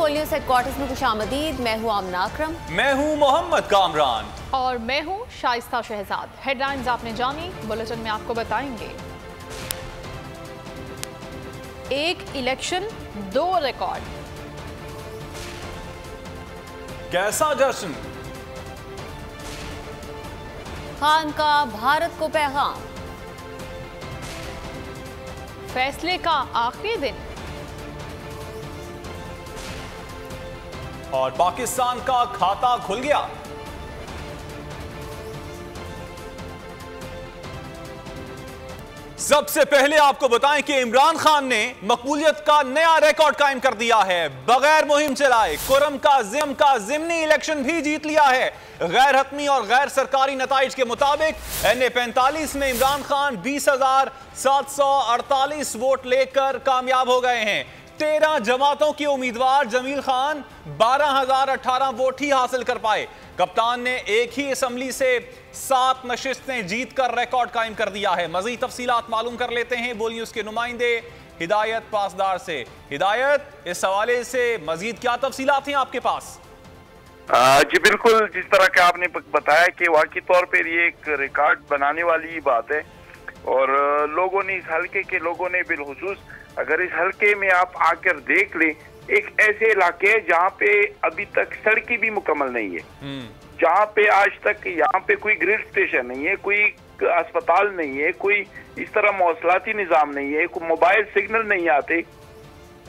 बोल news headquarters में खुशामदीद। मैं हूं आमना अकरम। मैं हूं मोहम्मद कामरान और मैं हूं शाइस्ता शहजाद। हेडलाइंस आपने जानी, बुलेटिन में आपको बताएंगे। एक इलेक्शन, 2 रिकॉर्ड। कैसा जश्न? खान का भारत को पैगाम। फैसले का आखिरी दिन। और पाकिस्तान का खाता खुल गया। सबसे पहले आपको बताएं कि इमरान खान ने मकबूलियत का नया रिकॉर्ड कायम कर दिया है। बगैर मुहिम चलाए कुरम का जिमनी इलेक्शन भी जीत लिया है। गैर हतमी और गैर सरकारी नताइज के मुताबिक NA-45 में इमरान खान 20,748 वोट लेकर कामयाब हो गए हैं। 13 जमातों के उम्मीदवार जमील खान 12,018 वोट ही हासिल कर पाए। कप्तान ने एक ही असम्बली से 7 नशिस्तें जीतकर रिकॉर्ड कायम कर दिया है। मजीद तफसीलात मालूम कर लेते हैं बोल न्यूज के नुमाइंदे हिदायत पासदार से। हिदायत, इस हवाले से मजीद क्या तफसीलात हैं आपके पास? जी बिल्कुल, जिस तरह का आपने बताया कि वाकई तौर पर ये एक रिकॉर्ड बनाने वाली बात है। और लोगों ने, इस हल्के के लोगों ने बिलखुसूस, अगर इस हल्के में आप आकर देख लें, एक ऐसे इलाके है जहाँ पे अभी तक सड़कें भी मुकम्मल नहीं है, जहाँ पे आज तक यहाँ पे कोई ग्रिड स्टेशन नहीं है, कोई अस्पताल नहीं है, कोई इस तरह मौसलाती निज़ाम नहीं है, कोई मोबाइल सिग्नल नहीं आते।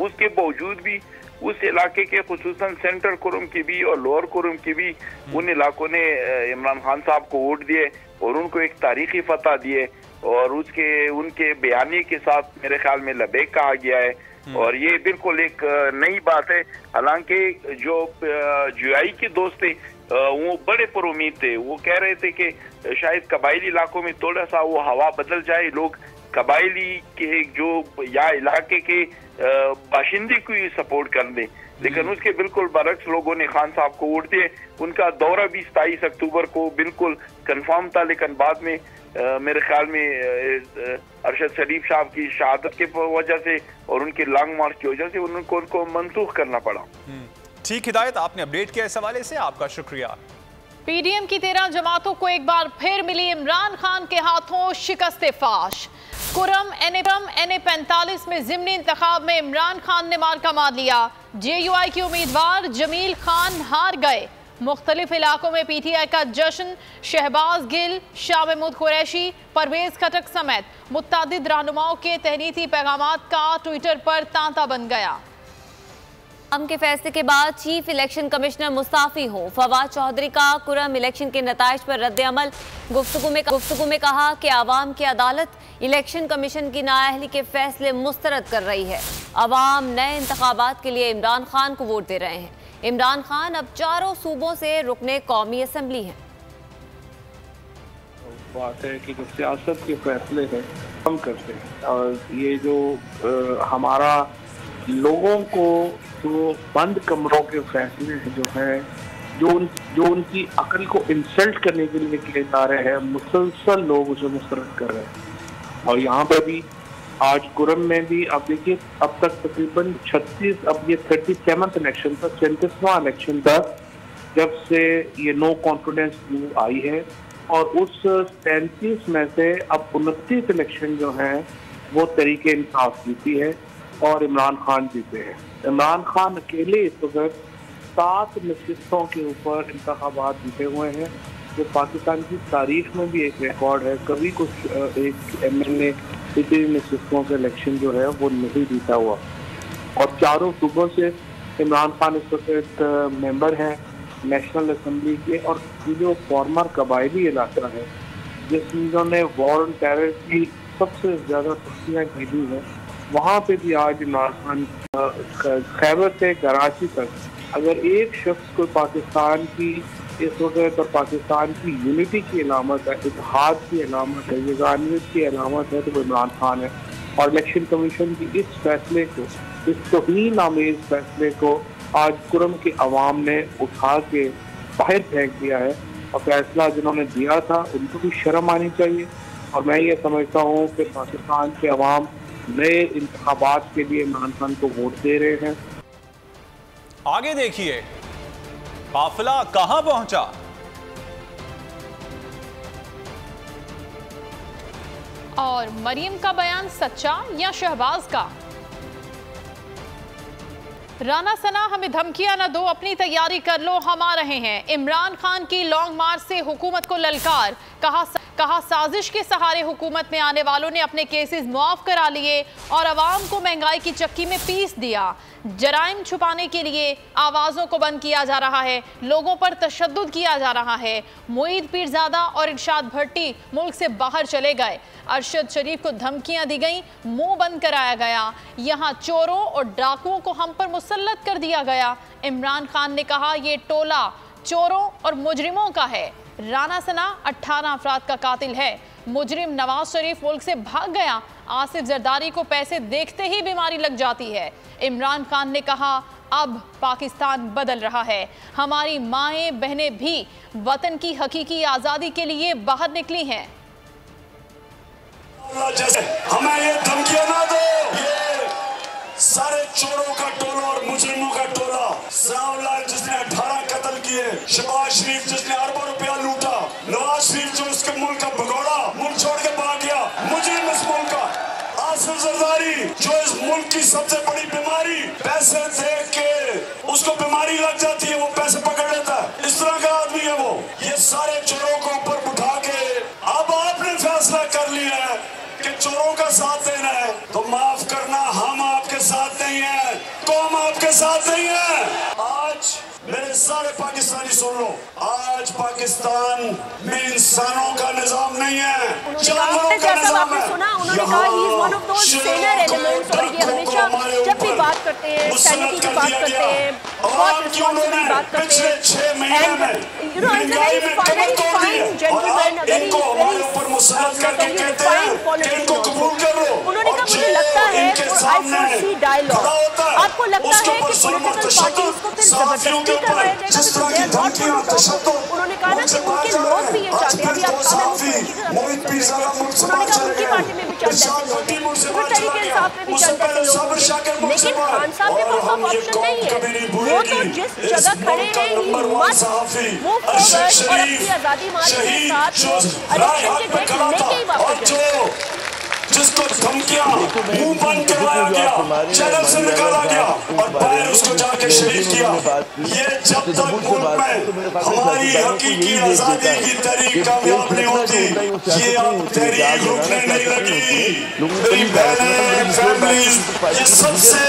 उसके बावजूद भी उस इलाके के खुसूसन सेंट्रल कुरम की भी और लोअर कुरम की भी उन इलाकों ने इमरान खान साहब को वोट दिए और उनको एक तारीखी फतह दिए। और उनके बयानी के साथ मेरे ख्याल में लबैक कहा गया है। और ये बिल्कुल एक नई बात है। हालांकि जो GI के दोस्त थे वो बड़े पुरुमीद थे। वो कह रहे थे कि शायद कबायली इलाकों में थोड़ा सा वो हवा बदल जाए, लोग कबायली के जो या इलाके के बाशिंदे को ही सपोर्ट कर दें। लेकिन उसके बिल्कुल बरक्स लोगों ने खान साहब को वोट दिए। उनका दौरा भी 27 अक्टूबर को बिल्कुल कंफर्म था, लेकिन बाद में मेरे ख्याल में अरशद शरीफ साहब की शहादत के वजह से और उनके लॉन्ग मार्च की वजह से उनको मनसूख करना पड़ा। ठीक हिदायत, आपने अपडेट किया इस हवाले से, आपका शुक्रिया। PDM की 13 जमातों को एक बार फिर मिली इमरान खान के हाथों शिकस्त फाश। कुरम NA-45 में जिमनी इंतखाब में इमरान खान ने मार्का मार लिया। JUI के उम्मीदवार जमील खान हार गए। मुख्तलिफ इलाकों में PTI का जश्न। शहबाज गिल, शाह महमूद कुरैशी, परवेज खटक समेत मुत्तादिद रहनुमाओं के तहनीती पैगामात का ट्विटर पर तांता बन गया। आवाम के फैसले के बाद चीफ इलेक्शन कमिश्नर मुस्ताफी हो। फवाद चौधरी का कुरम इलेक्शन के नताइज पर रद्द अमल। गुफ्तगू में कहा कि आवाम की अदालत इलेक्शन कमीशन की नाअहली के फैसले मुस्तरद कर रही है। आवाम नए इंतखाबात के लिए इमरान खान को वोट दे रहे हैं। इमरान खान अब 4 सूबों से रुकने कौमी असम्बली हैं। बात है कि जो सियासत के फैसले हैं हम करते हैं, और ये जो हमारा लोगों को जो बंद कमरों के फैसले हैं जो उनकी अकल को इंसल्ट करने के लिए किए जा रहे हैं, मुसलसल लोग उसे मुस्तरद कर रहे हैं। और यहाँ पर भी आज कुरम में भी आप देखिए, अब तक तकरीबन 36, अब ये 37वां इलेक्शन था, 37वां इलेक्शन था जब से ये नो कॉन्फिडेंस व्यू आई है। और उस 37 में से अब 29 इलेक्शन जो हैं वो तरीके इंसाफ जीती है और इमरान खान जीते हैं। इमरान खान अकेले इस वक्त 7 नशिस्तों के ऊपर इंतखाबात जीते हुए हैं, जो पाकिस्तान की तारीख में भी एक रिकॉर्ड है। कभी कुछ एक MLA इतनी नशिस्तों के इलेक्शन जो है वो नहीं जीता हुआ। और 4 सूबों से इमरान खान इस वक्त मेंबर हैं नेशनल असम्बली के। और जो फॉर्मर कबायली इलाका है जिन्होंने वॉर ऑन टेरर की सबसे ज़्यादा सख्तियाँ झेली हैं, वहाँ पे भी आज इमरान खान खैबर से कराची तक अगर एक शख्स को पाकिस्तान की इस वक्त और पाकिस्तान की यूनिटी की अलामत है, इत्तेहाद की अलामत है, यगानियत की अलामत है, तो वो इमरान खान है। और इलेक्शन कमीशन की इस फैसले को, इस तौहीन आमेज फैसले को आज कुरम की आवाम ने उठा के बाहर फेंक दिया है। और फैसला जिन्होंने दिया था उनको भी शर्म आनी चाहिए। और मैं ये समझता हूँ कि पाकिस्तान के अवाम नए इंतखाबात के लिए इमरान खान को वोट दे रहे हैं। आगे देखिए काफिला कहां पहुंचा। और मरियम का बयान सच्चा या शहबाज का? राना सना हमें धमकियां न दो, अपनी तैयारी कर लो, हम आ रहे हैं। इमरान खान की लॉन्ग मार्च से हुकूमत को ललकार। कहा साजिश के सहारे हुकूमत में आने वालों ने अपने केसेस मुआफ करा लिए और अवाम को महंगाई की चक्की में पीस दिया। जराइम छुपाने के लिए आवाज़ों को बंद किया जा रहा है, लोगों पर तशद्दुद किया जा रहा है। मुईद पीरजादा और इरशाद भट्टी मुल्क से बाहर चले गए। अरशद शरीफ को धमकियां दी गई, मुंह बंद कराया गया। यहाँ चोरों और डाकुओं को हम पर मुसल्लत कर दिया गया। इमरान खान ने कहा ये टोला चोरों और मुजरिमों का है। राना सना 18 अफराद का कातिल है। मुजरिम नवाज शरीफ मुल्क से भाग गया। आसिफ जरदारी को पैसे देखते ही बीमारी लग जाती है। इमरान खान ने कहा अब पाकिस्तान बदल रहा है। हमारी माएं बहनें भी वतन की हकीकी आज़ादी के लिए बाहर निकली हैं। जैसे हमें ये धमकियां ना दो, ये सारे चोरों का टोला और मुजरिमों का टोला। सावलाल जिसने 18 कत्ल किए, शहबाज शरीफ जिसने अरबों रुपया लूटा, नवाज शरीफ जो उसके मुल्क का भगोड़ा मुल्क छोड़ के भाग गया, मुजरिम इस मुल्क का, आसिफ जरदारी जो इस मुल्क की सबसे बड़ी बीमारी, पैसे देख के उसको बीमारी लग जाती है, वो पैसे पकड़ लेता है, इस तरह का आदमी है वो। ये सारे चोरों को ऊपर उठा के अब आपने फैसला कर लिया है कि चोरों का साथ देना है, तो माफ करना, हम आपके साथ नहीं है, कौम आपके साथ नहीं है। आज मेरे सारे पाकिस्तानी सुन लो, आज पाकिस्तान में इंसानों का निजाम नहीं है, जानवरों का निजाम है। उन्होंने कहा he is one of those seller elements, और ये हमेशा जब भी बात करते हैं सैनिटी की बात करते हैं, बहुत रिस्पॉन्सिबली बात करते हैं। 6 महीने में महंगाई में कमर तोड़ दी है और आप इनको हमारे ऊपर मुसल्लत करके कहते हैं कि इनको कबूल कर लो। उन्होंने कहा मुझे लगता है आपको लगता है कि पॉलिटिकल पार्टीज को फिर जबरदस्ती करवाया जाएगा। उन्होंने कहा ना कि उनके लोग भी ये चाहते हैं। अभी आप उन्होंने कहा उनकी पार्टी में भी चल जाते लोग, वो तरीके इंसाफ में भी चल जाते लोग, लेकिन खान साहब के पास अब ऑप्शन नहीं है। वो तो जिस जगह खड़े हैं वो फॉरवर्ड और अपनी आजादी मार्च के साथ इलेक्शन के डेट लेके ही वापस जाए। जिसको धमकियां मुंह बंद करवाया गया, चैनल से निकाला गया और बाहर उसको जाके शहीद किया। ये जब तक मुल्क में हमारी हकीकी आजादी की तहरीक कामयाब नहीं होती, ये अब तहरीक रुकने नहीं लगी। मेरी बहनें, फैमिलीज, ये सबसे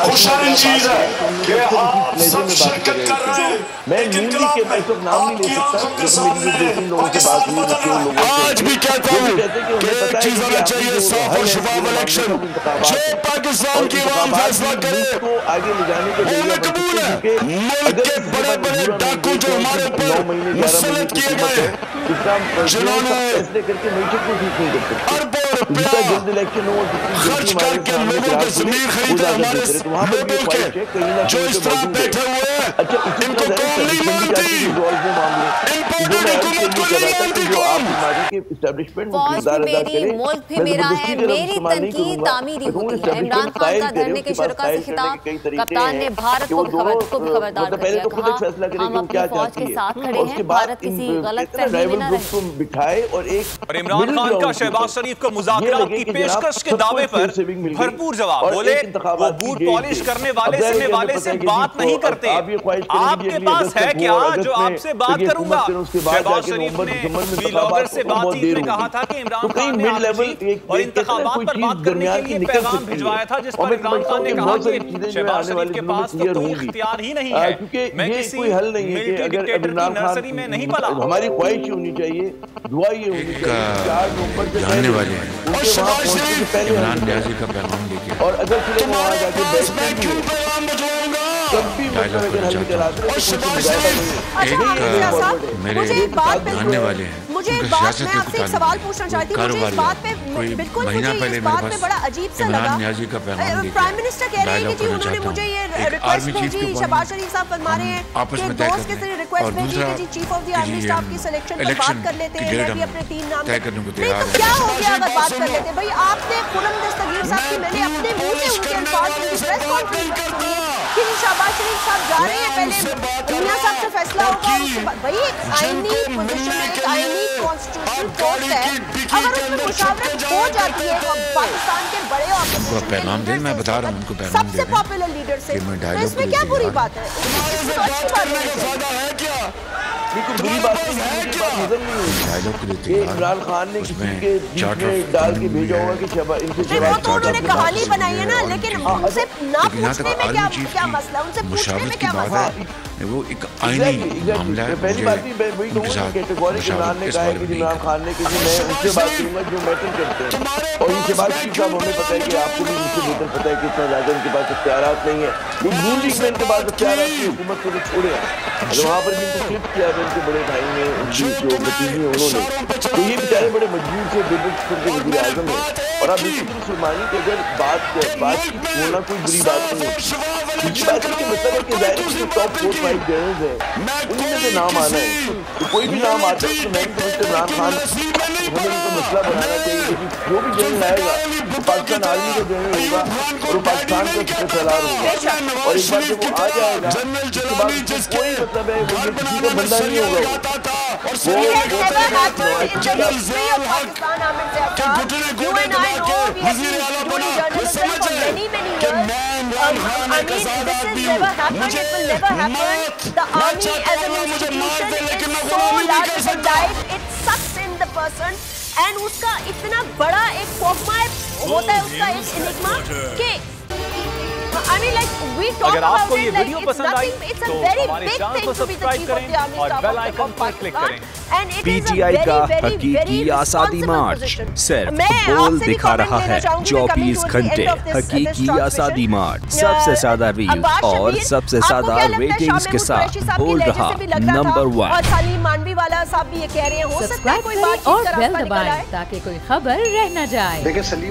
खुशहाल चीज है कि आप सब शिरकत कर रहे हैं। लेकिन आपकी आंखों के सामने पाकिस्तान बदल रहा है। आज भी कहता हूँ कि एक चीज होना चाहिए, साफ और शफाफ इलेक्शन। जो पाकिस्तान की आवाम फैसला करे वो हमें कबूल है। मुल्क के बड़े बड़े डाकू जो हमारे ऊपर मुसल्लत किए गए, जिन्होंने अरबों रुपया खर्च करके लोगों के जमीन खरीदे, हमारे लोगों के जो इस तरह बैठे हुए हैं, इनको कौम नहीं मानती, इम्पोर्टेड हुकूमत को नहीं मानती कौम। फौज भी मेरी, मुल्क भी मेरा है, मेरी तनकीद तामीरी होती है। इमरान खान का धरने के शुरका से खिताब, कप्तान ने भारत को भी खबरदार कर दिया। कहा हम अपनी फौज के साथ खड़े हैं, भारत किसी गलत फहमी में न रहे। बिठाए और इमरान खान का शहबाज शरीफ को मुज़ाकरात की पेशकश के दावे पर भरपूर जवाब। बोले वो बूट पॉलिश करने वाले से बात नहीं करते, आपके पास है क्या जो आपसे बात करूंगा। शहबाज शरीफ ने व्लॉगर से बातचीत में कहा था कि इमरान खान ने और इंतखाबात पर बात करने के लिए पैगाम भिजवाया था, जिस पर इमरान खान ने कहा कि शहबाज शरीफ के पास तो कोई इख्तियार ही नहीं है, मैं किसी मिलिट्री डिक्टेटर की नर्सरी में नहीं पला। हमारी ख्वाहिश होनी चाहिए, दुआ ये होनी चाहिए 4 नवंबर से जानने वाले हैं और शहबाज शरीफ इमरान न्याजी का पैगाम लेके, और अगर फिर वहां जाके बैठते हैं तब भी मुझे एक बात जानने वाले हैं, मुझे एक बात, मैं आपसे एक सवाल पूछना चाहती हूँ। मुझे इस बात पे बिल्कुल, मुझे इस बात पे बड़ा अजीब सा लगा। प्राइम मिनिस्टर कह रहे हैं कि जी उन्होंने मुझे ये रिक्वेस्ट भेजी, शहबाज शरीफ साहब फरमा रहे हैं कि दोस्त के जरिए रिक्वेस्ट भेजी कि जी chief of the army staff की सिलेक्शन पर बात कर लेते हैं, मैं भी अपने 3 नाम नहीं, तो क्या हो गया अगर बात कर लेते। भाई आपने खुरम दस्तगीर साहब की, मैंने अपने मुंह से उनके अल्फाज उनकी प्रेस कॉन्फ्रेंस में सुनी है कि शहबाज शरीफ साहब जा रहे हैं, पहले मियां साहब से फैसला होगा, उसके बाद भाई एक आईनी पोजीशन है, एक आईनी कॉन्स्टिट्यूशनल पोस्ट है, अगर उसमें मुशावरत हो जाती है पाकिस्तान के बड़े पैगाम दे, मैं बता रहा हूँ उनको पैगाम सबसे पॉपुलर लीडर से, तो इसमें क्या बुरी बात है? तो अच्छी बात है। बिल्कुल बुरी बात नहीं है। इमरान खान ने किसी के बीच में डाल के भेजा होगा कि इनसे वो तो उन्होंने कहानी बनाई है ना, लेकिन उनसे ना पूछने में क्या मसला, उनसे पूछने में क्या मसला है? वो एक आईनी मामला है। पहली बात ही वही कहूँ कि कैटेगोरिक इमरान ने कहा है कि इमरान खान ने कि मैं उनसे बात करूंगा जो मैटर करते हैं, और इनके बाद साहब हमें पता है कि आपको भी मुझसे बेहतर पता है कि इतना ज्यादा उनके पास इख्तियारात नहीं है। वो नून लीग में इनके पास इख्तियारात की हुकूमत को छोड़े हैं, वहाँ पर भी इनको शिफ्ट किया था उनके बड़े भाई ने, उनकी जो भतीजी है उन्होंने, तो ये बेचारे बड़े मजबूर थे बेबस के वज़ीर आज़म है। और आप बिल्कुल फरमानी कि अगर बात होना कोई बुरी बात नहीं है, दूसरी बात है कि मतलब है कि ज़ाहिर है टॉप 4-5 जनरल्स हैं, उन्हीं में से नाम आना है, तो कोई भी नाम आता है तो मैं समझता इमरान खान हमें उनको मसला बनाना चाहिए, क्योंकि जो भी जनरल आएगा वो पाकिस्तान आर्मी का जनरल होगा और वो पाकिस्तान का सुपरसलार होगा, और एक बार जब वो आ जाएगा उसके बाद कोई मतलब है वो किसी का बंदा नहीं होगा। एंड उसका इतना बड़ा एक फोकमा होता है, उसका एक इनिग्मा कि I mean, like, we talk अगर आपको ये like, वीडियो पसंद आई तो हमारे चैनल को सब्सक्राइब करें और बेल आइकन पर क्लिक करें। पीटीआई का हकीकी आज़ादी मार्च सिर्फ बोल दिखा रहा है 24 घंटे हकीकी आज़ादी मार्च, सबसे ज्यादा व्यूज और सबसे ज्यादा रेटिंग्स के साथ बोल रहा नंबर 1। और सलीम मानवी वाला साहब भी ये कह रहे हैं, हो सकता है कोई बात और बेल दबाएं ताकि कोई खबर रह न जाए।